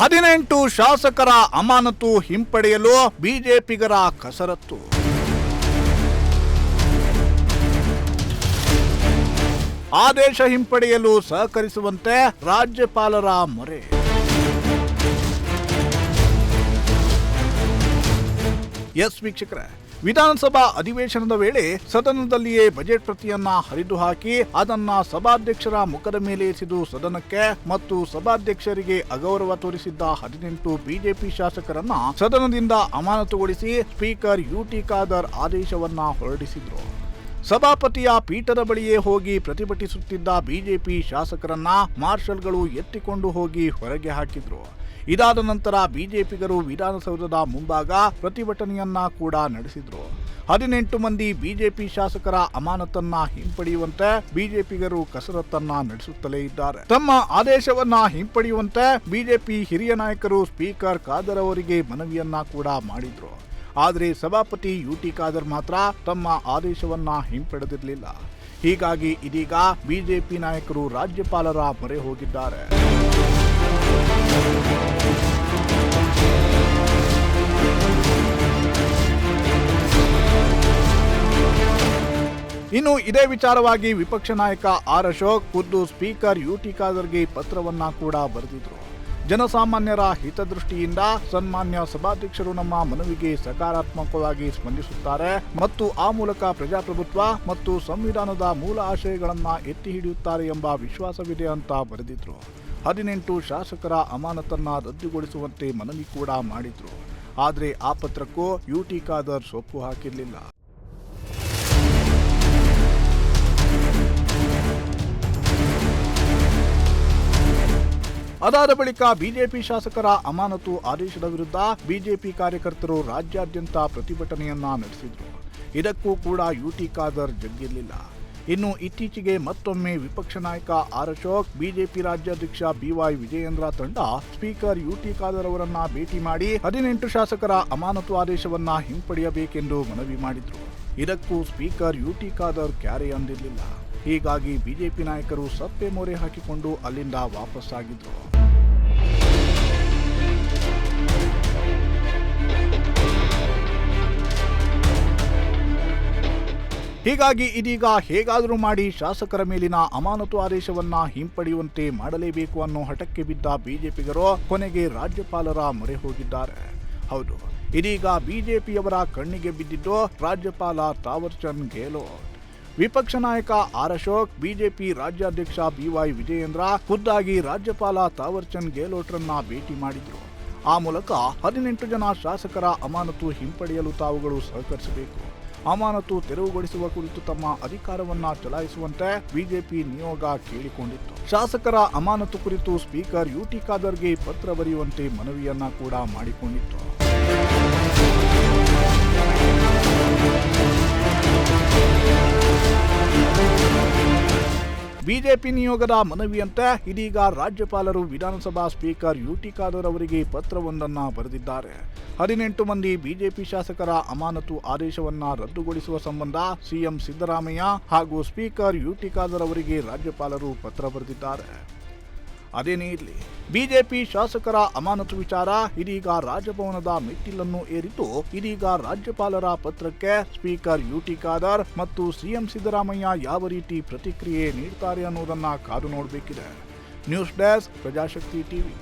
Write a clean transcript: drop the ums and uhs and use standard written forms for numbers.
18 ಶಾಸಕರ ಅಮಾನತು ಹಿಂಪಡೆಯಲು ಬಿಜೆಪಿಗರ ಕಸರತ್ತು. ಆದೇಶ ಹಿಂಪಡೆಯಲು ಸಹಕರಿಸುವಂತೆ ರಾಜ್ಯಪಾಲರ ಮೊರೆ. ಎಸ್ ವೀಕ್ಷಕರೇ, ವಿಧಾನಸಭಾ ಅಧಿವೇಶನದ ವೇಳೆ ಸದನದಲ್ಲಿಯೇ ಬಜೆಟ್ ಪ್ರತಿಯನ್ನ ಹರಿದು ಹಾಕಿ ಅದನ್ನ ಸಭಾಧ್ಯಕ್ಷರ ಮುಖದ ಮೇಲೆ ಎಸೆದು ಸದನಕ್ಕೆ ಮತ್ತು ಸಭಾಧ್ಯಕ್ಷರಿಗೆ ಅಗೌರವ ತೋರಿಸಿದ್ದ 18 ಬಿಜೆಪಿ ಶಾಸಕರನ್ನ ಸದನದಿಂದ ಅಮಾನತುಗೊಳಿಸಿ ಸ್ಪೀಕರ್ ಯುಟಿ ಖಾದರ್ ಆದೇಶವನ್ನ ಹೊರಡಿಸಿದ್ರು. ಸಭಾಪತಿಯ ಪೀಠದ ಬಳಿಯೇ ಹೋಗಿ ಪ್ರತಿಭಟಿಸುತ್ತಿದ್ದ ಬಿಜೆಪಿ ಶಾಸಕರನ್ನ ಮಾರ್ಷಲ್ಗಳು ಎತ್ತಿಕೊಂಡು ಹೋಗಿ ಹೊರಗೆ ಹಾಕಿದ್ರು. ಇದಾದ ನಂತರ ಬಿಜೆಪಿಗರು ವಿಧಾನಸೌಧದ ಮುಂಭಾಗ ಪ್ರತಿಭಟನೆಯನ್ನ ಕೂಡ ನಡೆಸಿದ್ರು. 18 ಮಂದಿ ಬಿಜೆಪಿ ಶಾಸಕರ ಅಮಾನತನ್ನ ಹಿಂಪಡೆಯುವಂತೆ ಬಿಜೆಪಿಗರು ಕಸರತ್ತನ್ನ ನಡೆಸುತ್ತಲೇ ಇದ್ದಾರೆ. ತಮ್ಮ ಆದೇಶವನ್ನ ಹಿಂಪಡೆಯುವಂತೆ ಬಿಜೆಪಿ ಹಿರಿಯ ನಾಯಕರು ಸ್ಪೀಕರ್ ಖಾದರ್ ಅವರಿಗೆ ಮನವಿಯನ್ನ ಕೂಡ ಮಾಡಿದ್ರು. ಆದರೆ ಸಭಾಪತಿ ಯುಟಿ ಖಾದರ್ ಮಾತ್ರ ತಮ್ಮ ಆದೇಶವನ್ನ ಹಿಂಪಡೆದಿರಲಿಲ್ಲ. ಹೀಗಾಗಿ ಇದೀಗ ಬಿಜೆಪಿ ನಾಯಕರು ರಾಜ್ಯಪಾಲರ ಮೊರೆ ಹೋಗಿದ್ದಾರೆ. ಇನ್ನು ಇದೇ ವಿಚಾರವಾಗಿ ವಿಪಕ್ಷ ನಾಯಕ ಆರ್ ಅಶೋಕ್ ಖುದ್ದು ಸ್ಪೀಕರ್ ಯುಟಿ ಖಾದರ್ಗೆ ಪತ್ರವನ್ನ ಕೂಡ ಬರೆದಿದ್ರು. ಜನಸಾಮಾನ್ಯರ ಹಿತದೃಷ್ಟಿಯಿಂದ ಸನ್ಮಾನ್ಯ ಸಭಾಧ್ಯಕ್ಷರು ನಮ್ಮ ಮನವಿಗೆ ಸಕಾರಾತ್ಮಕವಾಗಿ ಸ್ಪಂದಿಸುತ್ತಾರೆ ಮತ್ತು ಆ ಮೂಲಕ ಪ್ರಜಾಪ್ರಭುತ್ವ ಮತ್ತು ಸಂವಿಧಾನದ ಮೂಲ ಆಶಯಗಳನ್ನ ಎತ್ತಿ ಹಿಡಿಯುತ್ತಾರೆ ಎಂಬ ವಿಶ್ವಾಸವಿದೆ ಅಂತ ಬರೆದಿದ್ರು. 18 ಶಾಸಕರ ಅಮಾನತನ್ನ ರದ್ದುಗೊಳಿಸುವಂತೆ ಮನವಿ ಕೂಡ ಮಾಡಿದ್ರು. ಆದರೆ ಆ ಪತ್ರಕ್ಕೂ ಯುಟಿ ಖಾದರ್ ಸೊಪ್ಪು ಹಾಕಿರಲಿಲ್ಲ. ಅದಾದ ಬಳಿಕ ಬಿಜೆಪಿ ಶಾಸಕರ ಅಮಾನತು ಆದೇಶದ ವಿರುದ್ಧ ಬಿಜೆಪಿ ಕಾರ್ಯಕರ್ತರು ರಾಜ್ಯಾದ್ಯಂತ ಪ್ರತಿಭಟನೆಯನ್ನ ನಡೆಸಿದ್ರು. ಇದಕ್ಕೂ ಕೂಡ ಯುಟಿ ಖಾದರ್ ಜಗ್ಗಿರಲಿಲ್ಲ. ಇನ್ನು ಇತ್ತೀಚೆಗೆ ಮತ್ತೊಮ್ಮೆ ವಿಪಕ್ಷ ನಾಯಕ ಆರ್ ಅಶೋಕ್, ಬಿಜೆಪಿ ರಾಜ್ಯಾಧ್ಯಕ್ಷ ಬಿವೈ ವಿಜಯೇಂದ್ರ ತಂಡ ಸ್ಪೀಕರ್ ಯುಟಿ ಖಾದರ್ ಅವರನ್ನ ಭೇಟಿ ಮಾಡಿ 18 ಶಾಸಕರ ಅಮಾನತು ಆದೇಶವನ್ನ ಹಿಂಪಡೆಯಬೇಕೆಂದು ಮನವಿ ಮಾಡಿದ್ರು. ಇದಕ್ಕೂ ಸ್ಪೀಕರ್ ಯುಟಿ ಖಾದರ್ ಕ್ಯಾರೆ ಅಂದಿರಲಿಲ್ಲ. ಹೀಗಾಗಿ ಬಿಜೆಪಿ ನಾಯಕರು ಸಪ್ಪೆ ಮೊರೆ ಹಾಕಿಕೊಂಡು ಅಲ್ಲಿಂದ ವಾಪಸ್ಸಾಗಿದ್ರು. ಹೀಗಾಗಿ ಇದೀಗ ಹೇಗಾದರೂ ಮಾಡಿ ಶಾಸಕರ ಮೇಲಿನ ಅಮಾನತು ಆದೇಶವನ್ನ ಹಿಂಪಡೆಯುವಂತೆ ಮಾಡಲೇಬೇಕು ಅನ್ನೋ ಹಠಕ್ಕೆ ಬಿದ್ದ ಬಿಜೆಪಿಗರು ಕೊನೆಗೆ ರಾಜ್ಯಪಾಲರ ಮೊರೆ ಹೋಗಿದ್ದಾರೆ. ಹೌದು, ಇದೀಗ ಬಿಜೆಪಿಯವರ ಕಣ್ಣಿಗೆ ಬಿದ್ದಿದ್ದು ರಾಜ್ಯಪಾಲ ತಾವರ್ ಚಂದ್ ಗೆಹ್ಲೋಟ್. ವಿಪಕ್ಷ ನಾಯಕ ಆರ್ ಅಶೋಕ್, ಬಿಜೆಪಿ ರಾಜ್ಯಾಧ್ಯಕ್ಷ ಬಿವೈ ವಿಜಯೇಂದ್ರ ಖುದ್ದಾಗಿ ರಾಜ್ಯಪಾಲ ತಾವರ್ ಚಂದ್ ಗೆಹ್ಲೋಟ್ರನ್ನ ಭೇಟಿ ಮಾಡಿದ್ರು. ಆ ಮೂಲಕ 18 ಜನ ಶಾಸಕರ ಅಮಾನತು ಹಿಂಪಡೆಯಲು ತಾವುಗಳು ಸಹಕರಿಸಬೇಕು, ಅಮಾನತು ತೆರವುಗೊಳಿಸುವ ಕುರಿತು ತಮ್ಮ ಅಧಿಕಾರವನ್ನ ಚಲಾಯಿಸುವಂತೆ ಬಿಜೆಪಿ ನಿಯೋಗ ಕೇಳಿಕೊಂಡಿತ್ತು. ಶಾಸಕರ ಅಮಾನತು ಕುರಿತು ಸ್ಪೀಕರ್ ಯುಟಿ ಖಾದರ್ಗೆ ಪತ್ರ ಬರೆಯುವಂತೆ ಮನವಿಯನ್ನ ಕೂಡ ಮಾಡಿಕೊಂಡಿತ್ತು. ಬಿಜೆಪಿ ನಿಯೋಗದ ಮನವಿಯಂತೆ ಇದೀಗ ರಾಜ್ಯಪಾಲರು ವಿಧಾನಸಭಾ ಸ್ಪೀಕರ್ ಯುಟಿ ಖಾದರ್ ಅವರಿಗೆ ಪತ್ರವೊಂದನ್ನ ಬರೆದಿದ್ದಾರೆ. 18 ಮಂದಿ ಬಿಜೆಪಿ ಶಾಸಕರ ಅಮಾನತು ಆದೇಶವನ್ನ ರದ್ದುಗೊಳಿಸುವ ಸಂಬಂಧ ಸಿಎಂ ಸಿದ್ದರಾಮಯ್ಯ ಹಾಗೂ ಸ್ಪೀಕರ್ ಯುಟಿ ಖಾದರ್ ಅವರಿಗೆ ರಾಜ್ಯಪಾಲರು ಪತ್ರ ಬರೆದಿದ್ದಾರೆ. ಅದೇನೇ ಇರಲಿ, ಬಿಜೆಪಿ ಶಾಸಕರ ಅಮಾನತು ವಿಚಾರ ಇದೀಗ ರಾಜಭವನದ ಮೆಟ್ಟಿಲನ್ನು ಏರಿದ್ದು, ಇದೀಗ ರಾಜ್ಯಪಾಲರ ಪತ್ರಕ್ಕೆ ಸ್ಪೀಕರ್ ಯುಟಿ ಖಾದರ್ ಮತ್ತು ಸಿಎಂ ಸಿದ್ದರಾಮಯ್ಯ ಯಾವ ರೀತಿ ಪ್ರತಿಕ್ರಿಯೆ ನೀಡುತ್ತಾರೆ ಅನ್ನೋದನ್ನ ಕಾದು ನೋಡಬೇಕಿದೆ. News desk, Prajashakti TV.